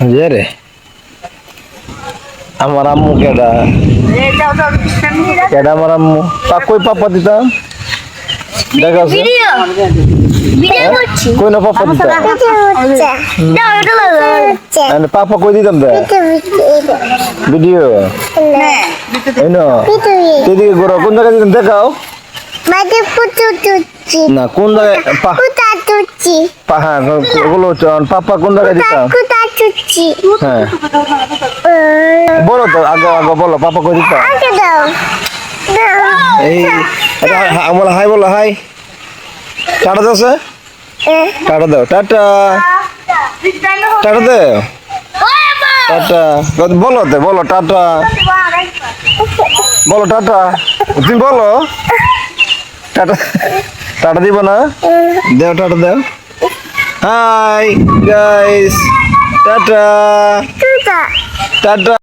রে আমার আম্মু কেডা কেডা আমার আম্মু কই পাপা দিতাম দেখা আছে কই না পাপা দিতাম পাপা কই দিতাম দে ভিডিও এই না এদিকে ঘোরা কোন জায়গায় দিতাম দেখাও না কোন জায়গায় হ্যাঁ ওগুলো পাপা কোন জায়গায় দিতাম হ্যাঁ বলো তো আগে আগে বলো পাপা কই দিতাম এই বলো হাই বলো হাই টাটা দাও সে টাটা দাও টাটা টাটা দাও টাটা বলো তো বলো টাটা বলো টাটা তুমি বলো টাটা টাটা দিব না দাও টাটা দাও হাই গাইস টাটা টাটা